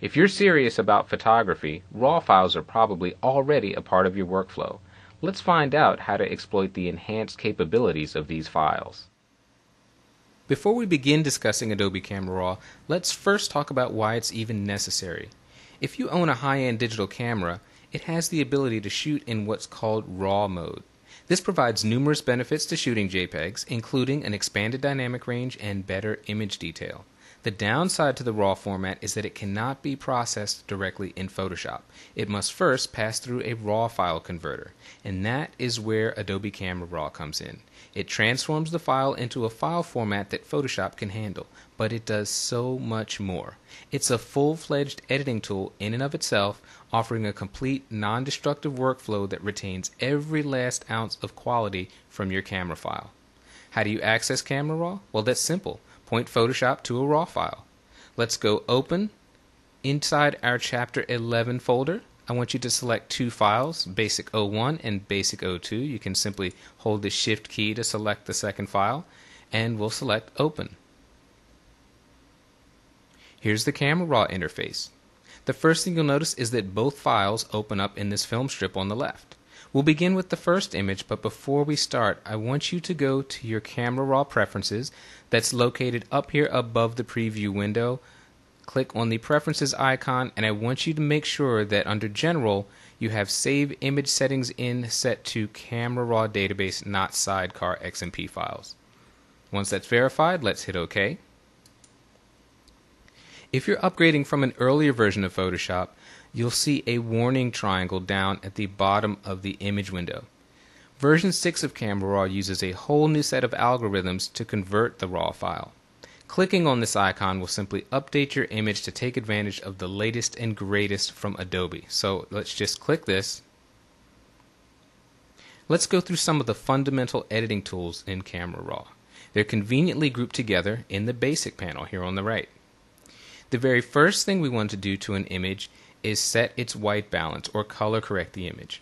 If you're serious about photography, RAW files are probably already a part of your workflow. Let's find out how to exploit the enhanced capabilities of these files. Before we begin discussing Adobe Camera Raw, let's first talk about why it's even necessary. If you own a high-end digital camera, it has the ability to shoot in what's called RAW mode. This provides numerous benefits to shooting JPEGs, including an expanded dynamic range and better image detail. The downside to the RAW format is that it cannot be processed directly in Photoshop. It must first pass through a RAW file converter, and that is where Adobe Camera Raw comes in. It transforms the file into a file format that Photoshop can handle, but it does so much more. It's a full-fledged editing tool in and of itself, offering a complete non-destructive workflow that retains every last ounce of quality from your camera file. How do you access Camera Raw? Well, that's simple. Point Photoshop to a RAW file. Let's go Open. Inside our Chapter 11 folder, I want you to select two files, Basic 01 and Basic 02. You can simply hold the Shift key to select the second file, and we'll select Open. Here's the Camera Raw interface. The first thing you'll notice is that both files open up in this film strip on the left. We'll begin with the first image, but before we start, I want you to go to your Camera Raw preferences that's located up here above the preview window. Click on the preferences icon, and I want you to make sure that under General, you have Save Image Settings in set to Camera Raw Database, not Sidecar XMP files. Once that's verified, let's hit OK. If you're upgrading from an earlier version of Photoshop, you'll see a warning triangle down at the bottom of the image window. Version 6 of Camera Raw uses a whole new set of algorithms to convert the RAW file. Clicking on this icon will simply update your image to take advantage of the latest and greatest from Adobe. So let's just click this. Let's go through some of the fundamental editing tools in Camera Raw. They're conveniently grouped together in the Basic panel here on the right. The very first thing we want to do to an image is set its white balance or color correct the image.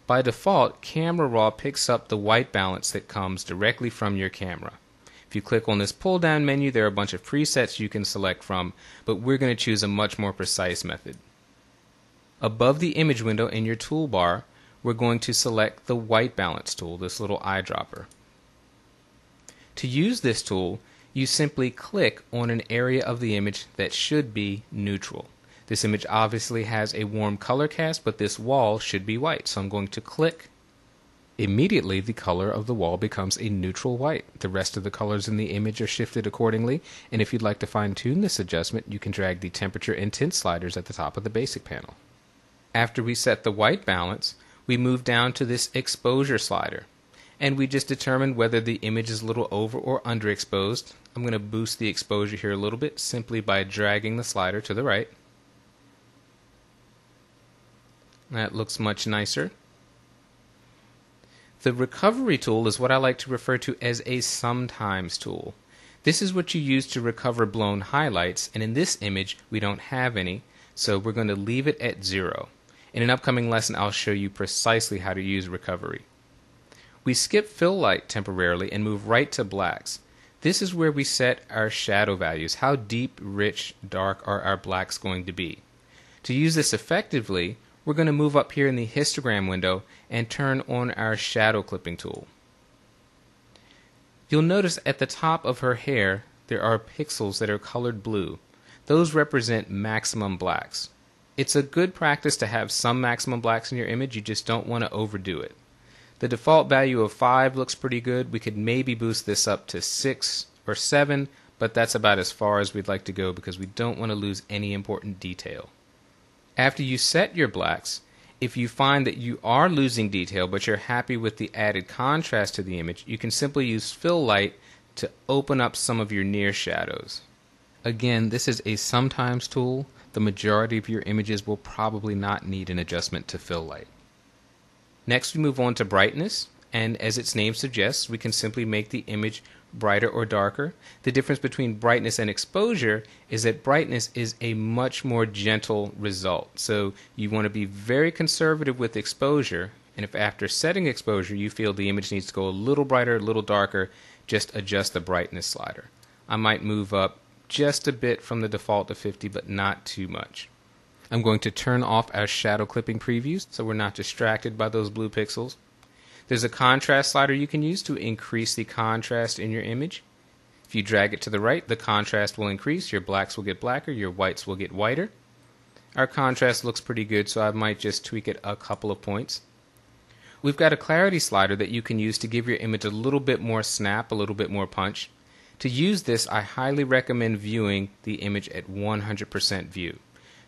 By default, Camera Raw picks up the white balance that comes directly from your camera. If you click on this pull down menu, there are a bunch of presets you can select from, but we're going to choose a much more precise method. Above the image window in your toolbar, we're going to select the white balance tool, this little eyedropper. To use this tool, you simply click on an area of the image that should be neutral. This image obviously has a warm color cast, but this wall should be white. So I'm going to click. Immediately, the color of the wall becomes a neutral white. The rest of the colors in the image are shifted accordingly. And if you'd like to fine-tune this adjustment, you can drag the temperature and tint sliders at the top of the Basic panel. After we set the white balance, we move down to this exposure slider. And we just determine whether the image is a little over or underexposed. I'm going to boost the exposure here a little bit simply by dragging the slider to the right. That looks much nicer. The recovery tool is what I like to refer to as a sometimes tool. This is what you use to recover blown highlights, and in this image we don't have any, so we're going to leave it at 0. In an upcoming lesson I'll show you precisely how to use recovery. We skip fill light temporarily and move right to blacks. This is where we set our shadow values. How deep, rich, dark are our blacks going to be? To use this effectively, we're going to move up here in the histogram window and turn on our shadow clipping tool. You'll notice at the top of her hair there are pixels that are colored blue. Those represent maximum blacks. It's a good practice to have some maximum blacks in your image, you just don't want to overdo it. The default value of 5 looks pretty good. We could maybe boost this up to 6 or 7, but that's about as far as we'd like to go because we don't want to lose any important detail. After you set your blacks, if you find that you are losing detail but you're happy with the added contrast to the image, you can simply use fill light to open up some of your near shadows. Again, this is a sometimes tool. The majority of your images will probably not need an adjustment to fill light. Next we move on to brightness, and as its name suggests, we can simply make the image brighter or darker. The difference between brightness and exposure is that brightness is a much more gentle result. So you want to be very conservative with exposure, and if after setting exposure you feel the image needs to go a little brighter, a little darker, just adjust the brightness slider. I might move up just a bit from the default to 50, but not too much. I'm going to turn off our shadow clipping previews so we're not distracted by those blue pixels. There's a contrast slider you can use to increase the contrast in your image. If you drag it to the right, the contrast will increase, your blacks will get blacker, your whites will get whiter. Our contrast looks pretty good, so I might just tweak it a couple of points. We've got a clarity slider that you can use to give your image a little bit more snap, a little bit more punch. To use this, I highly recommend viewing the image at 100% view.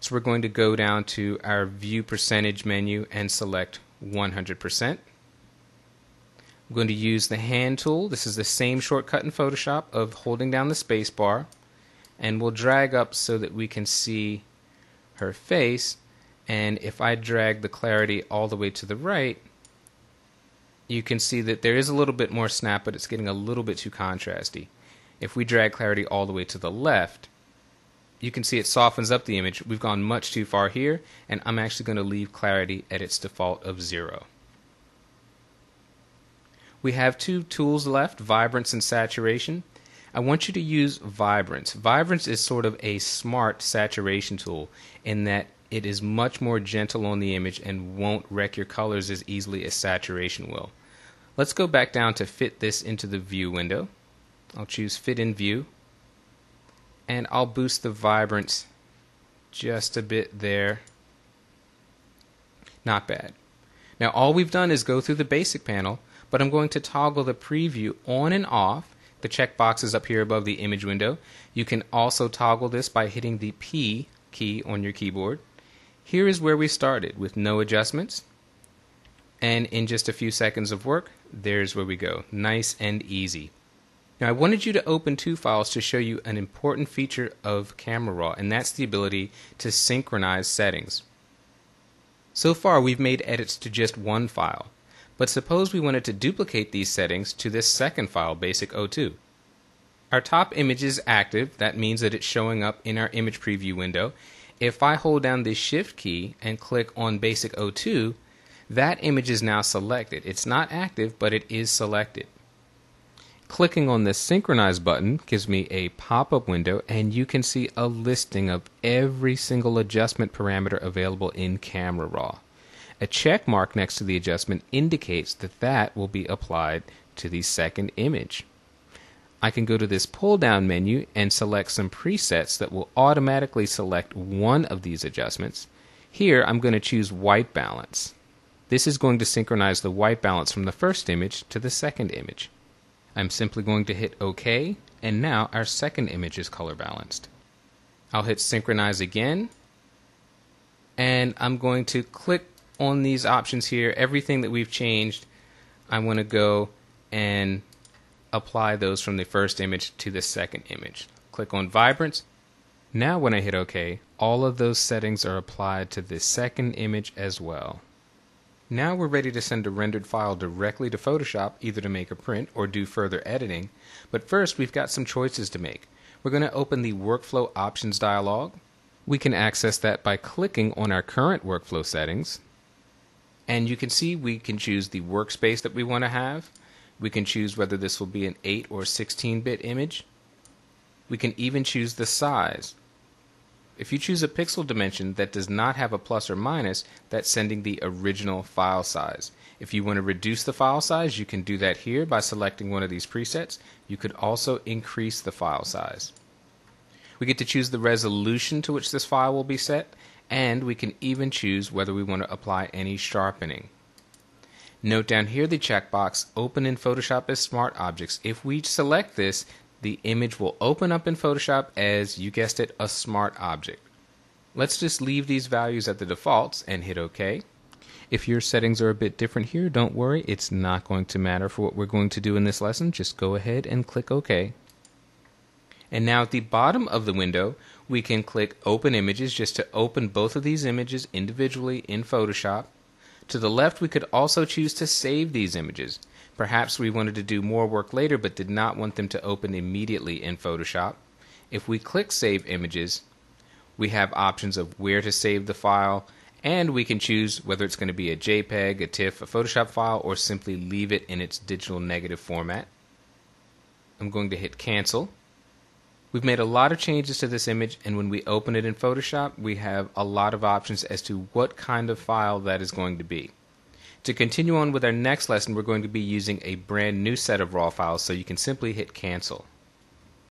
So we're going to go down to our view percentage menu and select 100%. I'm going to use the hand tool. This is the same shortcut in Photoshop of holding down the space bar, and we'll drag up so that we can see her face. And if I drag the clarity all the way to the right, you can see that there is a little bit more snap, but it's getting a little bit too contrasty. If we drag clarity all the way to the left, you can see it softens up the image. We've gone much too far here, and I'm actually going to leave clarity at its default of 0. We have two tools left, Vibrance and Saturation. I want you to use Vibrance. Vibrance is sort of a smart saturation tool in that it is much more gentle on the image and won't wreck your colors as easily as saturation will. Let's go back down to fit this into the view window. I'll choose Fit in View, and I'll boost the vibrance just a bit there. Not bad. Now all we've done is go through the basic panel, but I'm going to toggle the preview on and off. The checkbox is up here above the image window. You can also toggle this by hitting the P key on your keyboard. Here is where we started with no adjustments. And in just a few seconds of work, there's where we go. Nice and easy. Now I wanted you to open two files to show you an important feature of Camera Raw, and that's the ability to synchronize settings. So far we've made edits to just one file, but suppose we wanted to duplicate these settings to this second file, Basic02. Our top image is active. That means that it's showing up in our image preview window. If I hold down the Shift key and click on Basic02, that image is now selected. It's not active, but it is selected. Clicking on the Synchronize button gives me a pop-up window, and you can see a listing of every single adjustment parameter available in Camera Raw. A check mark next to the adjustment indicates that that will be applied to the second image. I can go to this pull-down menu and select some presets that will automatically select one of these adjustments. Here I'm going to choose white balance. This is going to synchronize the white balance from the first image to the second image. I'm simply going to hit OK, and now our second image is color balanced. I'll hit Synchronize again, and I'm going to click on these options here. Everything that we've changed, I want to go and apply those from the first image to the second image. Click on Vibrance. Now when I hit OK, all of those settings are applied to the second image as well. Now we're ready to send a rendered file directly to Photoshop, either to make a print or do further editing. But first we've got some choices to make. We're going to open the Workflow Options dialog. We can access that by clicking on our current workflow settings. And you can see we can choose the workspace that we want to have. We can choose whether this will be an 8 or 16-bit image. We can even choose the size. If you choose a pixel dimension that does not have a plus or minus, that's sending the original file size. If you want to reduce the file size, you can do that here by selecting one of these presets. You could also increase the file size. We get to choose the resolution to which this file will be set, and we can even choose whether we want to apply any sharpening. Note down here the checkbox, Open in Photoshop as Smart Objects. If we select this, the image will open up in Photoshop as, you guessed it, a smart object. Let's just leave these values at the defaults and hit OK. If your settings are a bit different here, don't worry, it's not going to matter for what we're going to do in this lesson. Just go ahead and click OK. And now at the bottom of the window, we can click Open Images just to open both of these images individually in Photoshop. To the left, we could also choose to save these images. Perhaps we wanted to do more work later but did not want them to open immediately in Photoshop. If we click Save Images, we have options of where to save the file, and we can choose whether it's going to be a JPEG, a TIFF, a Photoshop file, or simply leave it in its digital negative format. I'm going to hit Cancel. We've made a lot of changes to this image, and when we open it in Photoshop, we have a lot of options as to what kind of file that is going to be. To continue on with our next lesson, we're going to be using a brand new set of raw files, so you can simply hit cancel.